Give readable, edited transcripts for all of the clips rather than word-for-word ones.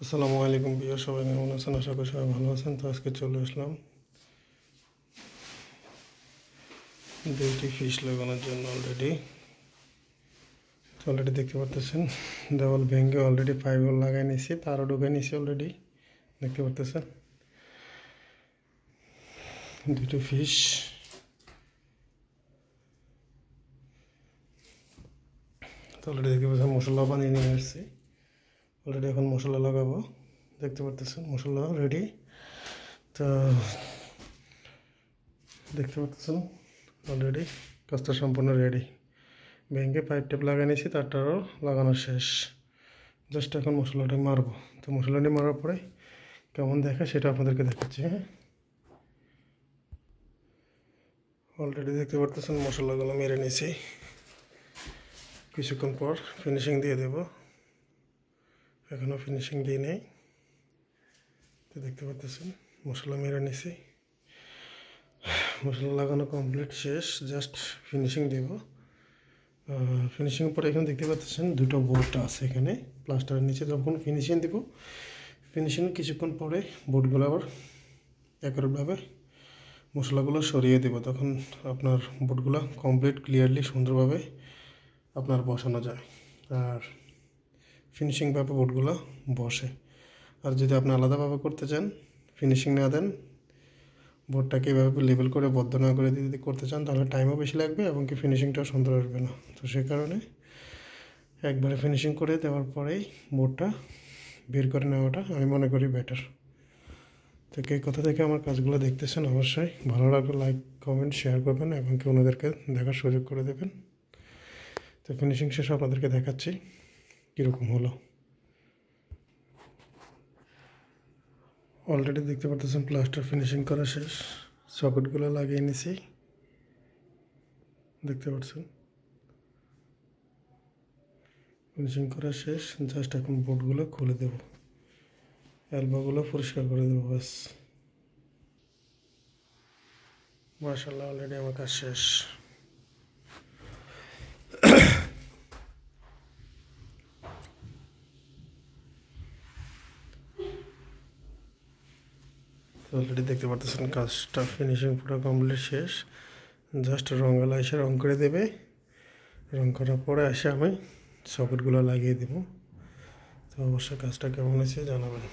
আসসালামু আলাইকুম প্রিয় সবাই, কেমন আছেন? আশা করি সবাই ভালো আছেন। তো আজকে চলে আসলাম দুইটি ফিশ লাগানোর জন্য। অলরেডি দেখতে পাচ্ছেন দেওয়াল ভেঙে অলরেডি পাইপ লাগাই নিয়েছি, তারও ঢুকে নিয়েছি অলরেডি। দেখতে পাচ্ছেন দুটো ফিশ। তো অলরেডি দেখতে পাচ্ছেন মশলা বানিয়ে নিয়ে এসেছি। অলরেডি এখন মশলা লাগাবো। দেখতে পাচ্ছেন মশলা রেডি। তো দেখতে পাচ্ছেন অলরেডি কাজটা সম্পূর্ণ রেডি। ভেঙে পাইপ টেপ লাগিয়ে নিয়েছি, তারটারও লাগানো শেষ। জাস্ট এখন মশলাটা মারবো। তো মশলাটি মারার পরে কেমন দেখে সেটা আপনাদেরকে দেখাচ্ছি। হ্যাঁ, অলরেডি দেখতে পারতেছেন মশলাগুলো মেরে নিয়েছি। কিছুক্ষণ পর ফিনিশিং দিয়ে দেব। এখনও ফিনিশিং দিয়ে নেই। তো দেখতে পাচ্ছেন মশলা মেরে নিয়েছি, মশলা লাগানো কমপ্লিট শেষ। জাস্ট ফিনিশিং দেব। ফিনিশিং পরে এখানে দেখতে পাচ্ছেন দুটো বোর্ড আছে এখানে প্লাস্টারের নিচে। যখন ফিনিশিং দেব, ফিনিশিং কিছুক্ষণ পরে বোর্ডগুলো আবার একরভাবে মশলাগুলো সরিয়ে দেব। তখন আপনার বোর্ডগুলো কমপ্লিট ক্লিয়ারলি সুন্দরভাবে আপনার বসানো যায়, আর ফিনিশিংভাবে বোর্ডগুলো বসে। আর যদি আপনি আলাদাভাবে করতে চান, ফিনিশিং না দেন, বোর্ডটাকে এভাবে লেবেল করে বদ্ধ না করে যদি করতে চান, তাহলে টাইমও বেশি লাগবে এবং কি ফিনিশিংটাও সুন্দর আসবে না। তো সে কারণে একবারে ফিনিশিং করে দেওয়ার পরেই বোর্ডটা বের করে নেওয়াটা আমি মনে করি বেটার। তো কে কোথা থেকে আমার কাজগুলো দেখতেছেন, অবশ্যই ভালো লাগলে লাইক কমেন্ট শেয়ার করবেন এবং কি ওনাদেরকে দেখার সুযোগ করে দেবেন। তো ফিনিশিং শেষে আপনাদেরকে দেখাচ্ছি কীরকম হলো। অলরেডি দেখতে পাচ্ছেন প্লাস্টার ফিনিশিং করা শেষ, সকেটগুলো লাগিয়ে নিয়েছি। দেখতে পাচ্ছেন ফিনিশিং করা শেষ। জাস্ট এখন বোর্ডগুলো খুলে দেব, এলবোগুলো পরিষ্কার করে দেবো, ব্যাস। মাশাআল্লাহ, অলরেডি আমার কাজ শেষ। অলরেডি দেখতে পাচ্ছেন কাজটা ফিনিশিং পুরো কমপ্লিট শেষ। জাস্ট রঙালা এসে রং করে দেবে। রং করার পরে এসে আমি সকেটগুলো লাগিয়ে দেব। তো অবশ্যই কাজটা কেমন হয়েছে জানাবেন।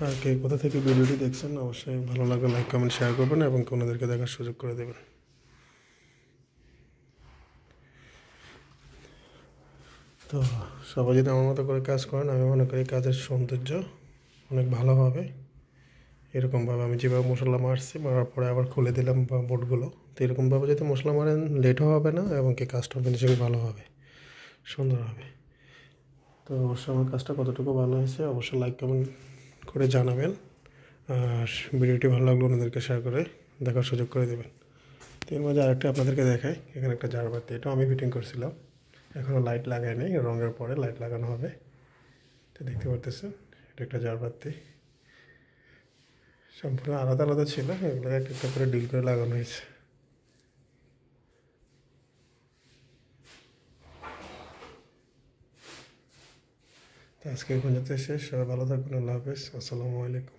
আর কে কোথা থেকে ভিডিওটি দেখছেন, অবশ্যই ভালো লাগলে লাইক কমেন্ট শেয়ার করবেন এবং ওনাদেরকে দেখার সুযোগ করে দেবেন। তো সবাই যদি আমার মতো করে কাজ করেন, আমি মনে করি কাজের সৌন্দর্য অনেক ভালো হবে। এরকমভাবে আমি যেভাবে মশলা মারছি, মারার পরে আবার খুলে দিলাম বোর্ডগুলো। তো এরকমভাবে যদি মশলা মারেন, লেটও হবে না এবং কি কাজটা ফিনিশিং ভালো হবে, সুন্দর হবে। তো অবশ্যই আমার কাজটা কতটুকু ভালো হয়েছে অবশ্যই লাইক কমেন্ট করে জানাবেন। আর ভিডিওটি ভালো লাগলে ওনাদেরকে শেয়ার করে দেখার সুযোগ করে দেবেন। তো এর মাঝে আরেকটা আপনাদেরকে দেখাই। এখানে একটা জারবাতি, এটাও আমি ফিটিং করছিলাম। এখনও লাইট লাগাই নেই, রঙের পরে লাইট লাগানো হবে। তো দেখতে পারতেছেন এটা একটা জারবাতি, সম্পূর্ণ আলাদা আলাদা ছিল, এগুলো একটা একটা করে ডিল করে লাগানো হয়েছে। তো আজকে এই পর্যন্ত শেষ। সবাই ভালো থাকবেন। আল্লাহ হাফেজ। আসসালামু আলাইকুম।